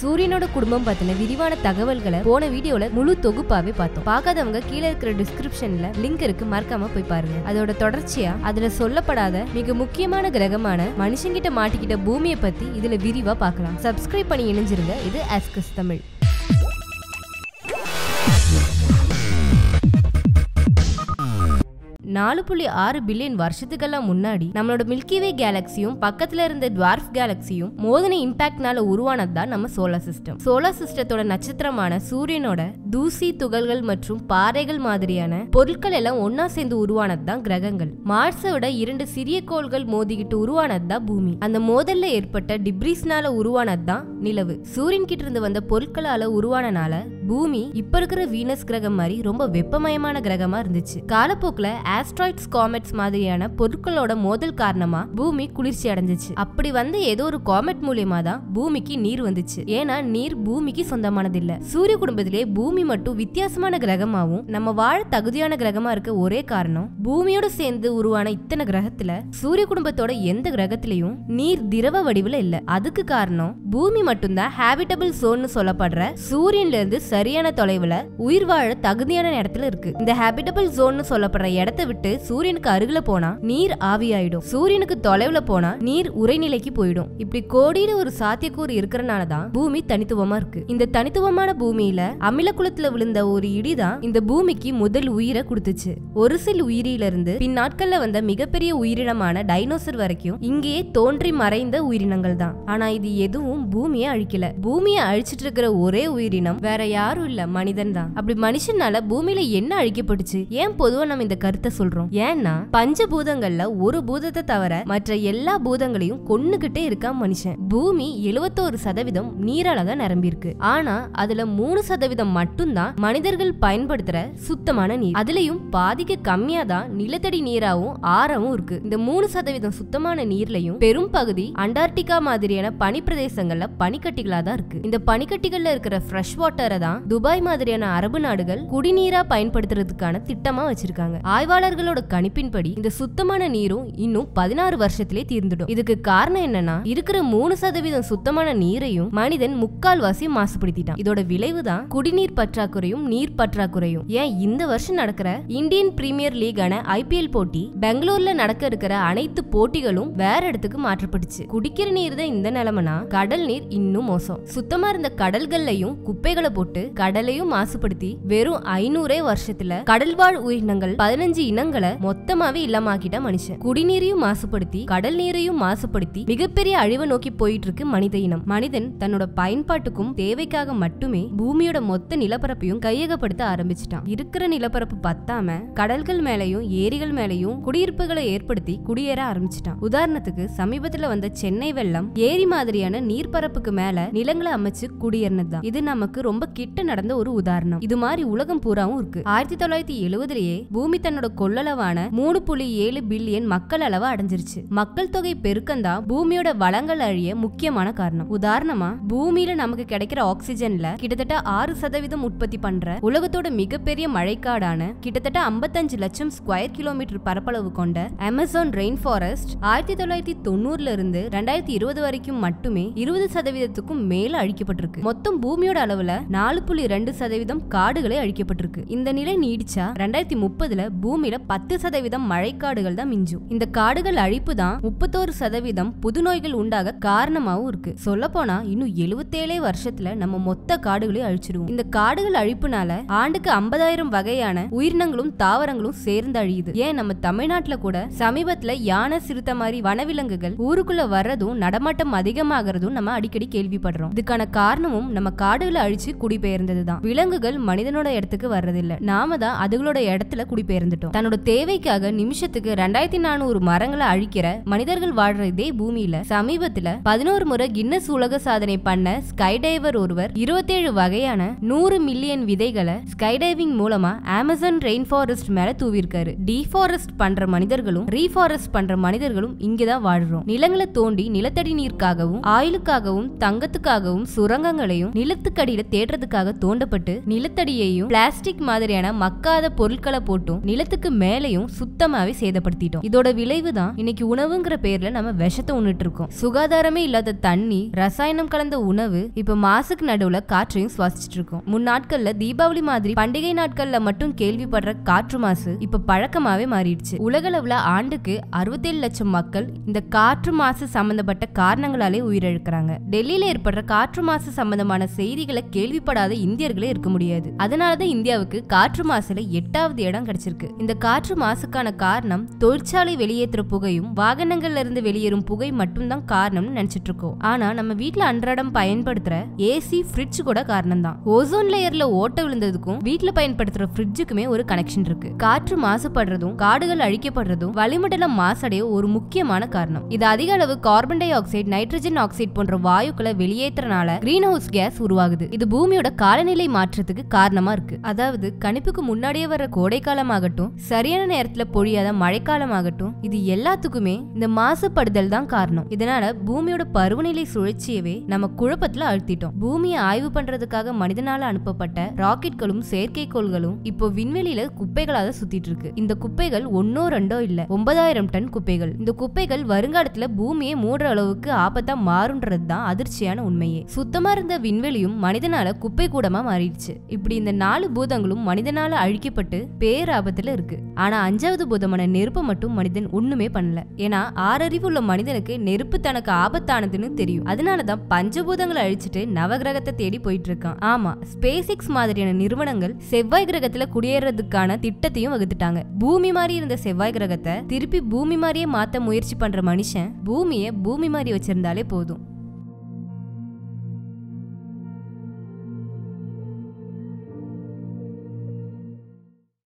சூரியனோட குடும்பம் பத்தின விரிவான தகவல்களை போன வீடியோல முழு தொகுப்பாவே பார்த்தோம். பார்க்காதவங்க கீழே இருக்கிற டிஸ்கிரிப்ஷன்ல லிங்க் இருக்கு, மறக்காம போய் பாருங்க. அதோட தொடர்ச்சியா அதுல சொல்லப்படாத மிக முக்கியமான கிரகமான மனுஷங்கிட்ட மாட்டிக்கிட்ட பூமியை பத்தி இதுல விரிவா பார்க்கலாம். சப்ஸ்கிரைப் பண்ணி இணைஞ்சிருங்க. இது ஆஸ்கஸ் தமிழ். 4.6 பில்லியன் வருஷத்துக்கெல்லாம் முன்னாடி நம்மளோட மில்கிவே கேலக்சியும் பக்கத்துல இருந்த டுவார்ஃப் கேலக்சியும் மோதன இம்பாக்ட்னால உருவானதுதான் நம்ம சோலார் சிஸ்டம். சோலார் சிஸ்டத்தோட நட்சத்திரமான சூரியனோட தூசி துகள்கள் மற்றும் பாறைகள் மாதிரியான பொருட்கள் எல்லாம் ஒன்னா சேர்ந்து உருவானதுதான் கிரகங்கள். மார்ஸை விட 2 சிறிய கோள்கள் மோதிக்கிட்டு உருவானதுதான் பூமி. அந்த மோதல்ல ஏற்பட்ட டிப்ரீஸ்னால உருவானதுதான் நிலவு. சூரியன் கிட்ட இருந்து வந்த பொருட்களால உருவானனால பூமி இப்ப இருக்கிற வீனஸ் கிரகம் மாதிரி ரொம்ப வெப்பமயமான கிரகமா இருந்துச்சு. காலப்போக்குல asteroids, comets மாதிரியான பொருட்களோட மோதல் காரணமா பூமி குளிர்ச்சி அடைஞ்சிச்சு. அப்படி வந்து ஏதோ ஒரு காமெட் மூலமா தான் பூமிக்கு நீர் வந்துச்சு. ஏன்னா நீர் பூமிக்கு சொந்தமானது இல்ல. சூரிய குடும்பத்திலே பூமி மட்டும் வித்தியாசமான கிரகமாவும் நம்ம வாழ தகுதியான கிரகமா இருக்க ஒரே காரணம் பூமியோட சேர்ந்து உருவான இத்தனை கிரகத்துல சூரிய குடும்பத்தோட எந்த கிரகத்திலையும் நீர் திரவ வடிவுல இல்ல. அதுக்கு காரணம் பூமி மட்டும்தான் ஹேபிட்டபிள் சோன்னு சொல்லப்படுற சூரியன்ல இருந்து சரியான தொலைவுல உயிர் வாழ தகுதியான இடத்துல இருக்கு. இந்த ஹேபிட்டபிள் சோன்னு சொல்லப்படுற இடத்தை விட்டு சூரியனுக்கு அருகில போனா நீர் ஆவியாயிடும். சூரியனுக்கு தொலைவுல போனா நீர் உறைநிலைக்கு போயிடும். இப்படி கோடியில ஒரு சாத்தியக்கூறு இருக்கிறனாலதான் பூமி தனித்துவமா இருக்கு. இந்த தனித்துவமான பூமியில அமில குளத்துல விழுந்த ஒரு இடிதான் இந்த பூமிக்கு முதல் உயிரை கொடுத்துச்சு. ஒரு சில உயிரில இருந்து பின்னாட்கள்ல வந்த மிகப்பெரிய உயிரினமான டைனோசர் வரைக்கும் இங்கேயே தோன்றி மறைந்த உயிரினங்கள் தான். ஆனா இது எதுவும் பூமியை அழிக்கல. பூமியை அழிச்சிட்டு இருக்கிற ஒரே உயிரினம் வேற யாரும் இல்ல, மனிதன் தான். அப்படி மனுஷனால பூமியில என்ன அழிக்கப்பட்டுச்சு? ஏன் பொதுவா நம்ம இந்த கருத்தை சொல்றோம்? ஏன்னா பஞ்சபூதங்கள்ல ஒரு பூதத்தை தவிர மற்ற எல்லா பூதங்களையும் கொன்னுகிட்டே இருக்கா மனுஷன். பூமி 71% நீரால தான் நிரம்பி இருக்கு. ஆனா அதுல 3% மட்டும்தான் மனிதர்கள் பயன்படுத்துற சுத்தமான நீர். அதுலயும் பாதிக்கு கம்மியா தான் நிலத்தடி நீராவும் ஆறாவும் இருக்கு. இந்த 3% சுத்தமான நீர்லயும் பெரும் பகுதி அண்டார்டிகா மாதிரியான பனி பிரதேசங்கள்ல பனிக்கட்டிகளா தான் இருக்கு. இந்த பனிக்கட்டிகள்ல இருக்கிற ஃப்ரெஷ் வாட்டரை தான் துபாய் மாதிரியான அரபு நாடுகள் குடிநீரா பயன்படுத்துறதுக்கான திட்டமா வச்சிருக்காங்க. ஆய்வாளர்களோட கணிப்பின்படி இந்த சுத்தமான நீரும் இன்னும் 16 வருஷத்திலே தீர்ந்துடும். இதுக்கு காரணம் என்னன்னா இருக்கிற 3% சுத்தமான நீரையும் மனிதன் முக்கால்வாசி மாசுபடுத்திட்டான். இதோட விளைவுதான் குடிநீர் பற்றாக்குறையும் நீர் பற்றாக்குறையும். ஏன் இந்த வருஷம் நடக்கிற இந்தியன் பிரீமியர் லீகான IPL போட்டி பெங்களூர்ல நடக்க இருக்கிற அனைத்து போட்டிகளும் வேற இடத்துக்கு மாற்றப்பட்டுச்சு. குடிக்கிற நீர் தான் இந்த நிலைமைனா கடல் நீர் இன்னும் மோசம். சுத்தமா இருந்த கடல்கள்லயும் குப்பைகளை போட்டு கடலையும் மாசுபடுத்தி வெறும் 500 வருஷத்துல கடல்வாழ் உயிரினங்கள் 15 இனங்களை மொத்தமாவே இல்லாமாக்கிட்ட மனுஷன். குடிநீரையும் மாசுபடுத்தி கடல் நீரையும் மாசுபடுத்தி மிகப்பெரிய அழிவை நோக்கி போயிட்டு இருக்கு மனித இனம். மனிதன் தன்னோட பயன்பாட்டுக்கும் தேவைக்காக மட்டுமே பூமியோட மொத்த நிலப்பரப்பையும் கையகப்படுத்த ஆரம்பிச்சிட்டான். இருக்கிற நிலப்பரப்பு பத்தாம கடல்கள் மேலையும் ஏரிகள் மேலையும் குடியிருப்புகளை ஏற்படுத்தி குடியேற ஆரம்பிச்சிட்டான். உதாரணத்துக்கு சமீபத்துல வந்த சென்னை வெள்ளம் ஏரி மாதிரியான நீர்பரப்புக்கு மேல நிலங்களை அமைச்சு குடியேறினதுதான். இது நமக்கு ரொம்ப கிட்ட நடந்த ஒரு உதாரணம். இது மாதிரி உலகம் பூராவும் இருக்கு. 1970 பூமி தன்னோட கொள்ளளவான 3.7 பில்லியன் மக்கள் அளவு அடைஞ்சிருச்சு. மக்கள் தொகை பெருக்கம்தான் பூமியோட வளங்கள் அழிய முக்கியமான காரணம். உதாரணமா பூமியில நமக்கு கிடைக்கிற ஆக்சிஜன்ல கிட்டத்தட்ட 6% உற்பத்தி பண்ற உலகத்தோட மிகப்பெரிய மழைக்காடான கிட்டத்தட்ட 55 லட்சம் ஸ்கொயர் கிலோமீட்டர் பரப்பளவு கொண்ட அமேசான் ரெயின் ஃபாரஸ்ட் 1990 இருந்து 2020 வரைக்கும் மட்டுமே 20%க்கும் மேல அழிக்கப்பட்டிருக்கு. மொத்தம் பூமியோட அளவுல 4.2% காடுகளே அழிக்கப்பட்டிருக்கு. இந்த நிலை நீடிச்சா 2030 பூமியில 10% மழைக்காடுகள் தான் மிஞ்சும். இந்த காடுகள் அழிப்பு தான் 31% புது நோய்கள் உண்டாக காரணமாவும் இருக்கு. சொல்ல போனா இன்னும் 77 வருஷத்துல நம்ம மொத்த காடுகளையும் அழிச்சிடுவோம். இந்த காடுகள் அழிப்புனால ஆண்டுக்கு 50,000 வகையான உயிரினங்களும் தாவரங்களும் சேர்ந்து அழியுது. ஏன் நம்ம தமிழ்நாட்டுல கூட சமீபத்துல யானை சிறுத்தை மாதிரி வனவிலங்குகள் ஊருக்குள்ள வர்றதும் நடமாட்டம் அதிகமாகறதும் நம்ம அடிக்கடி கேள்விப்படுறோம். இதுக்கான காரணமும் நம்ம காடுகளை அழிச்சு குடிபெயர்ந்ததுதான். விலங்குகள் மனிதனோட இடத்துக்கு வர்றதில்ல, நாம தான் அதுகளோட இடத்துல குடிபெயர்ந்துட்டோம். தன்னோட தேவைக்காக நிமிஷத்துக்கு 2400 மரங்களை அழிக்கிற மனிதர்கள் வாழ்ற இதே பூமியில சமீபத்துல 11 முறை கின்னஸ் உலக சாதனை பண்ண ஸ்கைடைவர் ஒருவர் 27 வகையான 100 மில்லியன் விதைகளை ஸ்கைடைவிங் மூலமா அமேசான் ரெயின் ஃபாரஸ்ட் மேல தூவிருக்காரு. டீஃபாரஸ்ட் பண்ற மனிதர்களும் ரீஃபாரஸ்ட் பண்ற மனிதர்களும் இங்கதான் வாழ்றோம். நிலங்களை தோண்டி நிலத்தடி நீருக்காகவும் ஆயிலுக்காகவும் தங்கத்துக்காகவும் சுரங்கங்களையும் நிலத்துக்கடியில தேடுறதுக்காக உணவுக்காக தோண்டப்பட்டு நிலத்தடியையும் பிளாஸ்டிக் மாதிரியான மக்காத பொருட்களை போட்டும் நிலத்துக்கு மேலையும் சுத்தமாவே சேதப்படுத்திட்டோம். இதோட விளைவுதான் இன்னைக்கு உணவுங்கிற பேர்ல நம்ம விஷத்தை உண்ணிட்டு இருக்கோம். சுகாதாரமே இல்லாத தண்ணி, ரசாயனம் கலந்த உணவு இப்ப மாசுக்கு நடுவுல காற்றையும் சுவாசிச்சுட்டு இருக்கோம். முன்னாட்கள்ல தீபாவளி மாதிரி பண்டிகை நாட்கள்ல மட்டும் கேள்விப்படுற காற்று மாசு இப்ப பழக்கமாவே மாறிடுச்சு. உலகளவுல ஆண்டுக்கு 67 லட்சம் மக்கள் இந்த காற்று மாசு சம்பந்தப்பட்ட காரணங்களாலே உயிரிழக்கிறாங்க. டெல்லியில ஏற்படுற காற்று மாசு சம்பந்தமான செய்திகளை கேள்விப்படாத இந்தியர்களே இருக்க முடியாது. அதனாலதான் இந்தியாவுக்கு காற்று மாசுல 8வது இடம் கிடைச்சிருக்கு. இந்த காற்று மாசுக்கான காரணம் தொழிற்சாலை வெளியேற்ற புகையும் வாகனங்கள்ல இருந்து வெளியேறும் புகை மட்டும் தான் காரணம்னு நினைச்சிட்டு இருக்கோம். ஆனா நம்ம வீட்டுல அன்றாடம் பயன்படுத்துற ஏசி, ஃப்ரிட்ஜ் கூட காரணம் தான். ஓசோன் லேயர்ல ஓட்ட விழுந்ததுக்கும் வீட்டுல பயன்படுத்துற ஃப்ரிட்ஜுக்குமே ஒரு கனெக்ஷன் இருக்கு. காற்று மாசுபடுறதும் காடுகள் அழிக்கப்படுறதும் வளிமண்டலம் மாசடைய ஒரு முக்கியமான காரணம். இது அதிக அளவு carbon di oxide, nitrogen oxide போன்ற வாயுக்களை வெளியேற்றனால கிரீன் ஹவுஸ் கேஸ் உருவாகுது. இது பூமியோட காலநிலை மாற்றத்துக்கு காரணமா இருக்கு. அதாவது கணிப்புக்கு முன்னாடியே வர கோடை காலமாகட்டும், சரியான நேரத்துல பொழியாத மழைக்காலமாகட்டும், இது எல்லாத்துக்குமே இந்த மாசுபடுதல் தான் காரணம். இதனால பூமியோட பருவநிலை சுழற்சியவே நம்ம குழப்பத்துல அழுத்திட்டோம். பூமியை ஆய்வு பண்றதுக்காக மனிதனால அனுப்பப்பட்ட ராக்கெட்களும் செயற்கைக்கோள்களும் இப்போ விண்வெளியில குப்பைகளாக சுத்திட்டு இருக்கு. இந்த குப்பைகள் 1 2 இல்ல 9000 டன் குப்பைகள். இந்த குப்பைகள் வருங்காலத்துல பூமியை மூடுற அளவுக்கு ஆபத்தா மாறுன்றதுதான் அதிர்ச்சியான உண்மையே. சுத்தமா இருந்த விண்வெளியும் மனிதனால குப்பை கூடமா மாறிடுச்சு. இப்படி இந்த 4 பூதங்களும் மனிதனால அழிக்கப்பட்டு பேராபத்துல இருக்கு. ஆனா 5வது பூதமான நெருப்பு மட்டும் மனிதன் ஒண்ணுமே பண்ணல. ஏன்னா 6 அறிவு உள்ள மனிதனுக்கு நெருப்பு தனக்கு ஆபத்தானதுன்னு தெரியும். அதனாலதான் பஞ்சபூதங்களை அழிச்சிட்டு நவகிரகத்தை தேடி போயிட்டு இருக்கான். ஆமா, ஸ்பேஸ் எக்ஸ் மாதிரியான நிறுவனங்கள் செவ்வாய் கிரகத்துல குடியேறதுக்கான திட்டத்தையும் வகுத்துட்டாங்க. பூமி மாதிரி இருந்த செவ்வாய் கிரகத்தை திருப்பி பூமி மாதிரியே மாத்த முயற்சி பண்ற மனுஷன் பூமியை பூமி மாதிரி வச்சிருந்தாலே போதும்.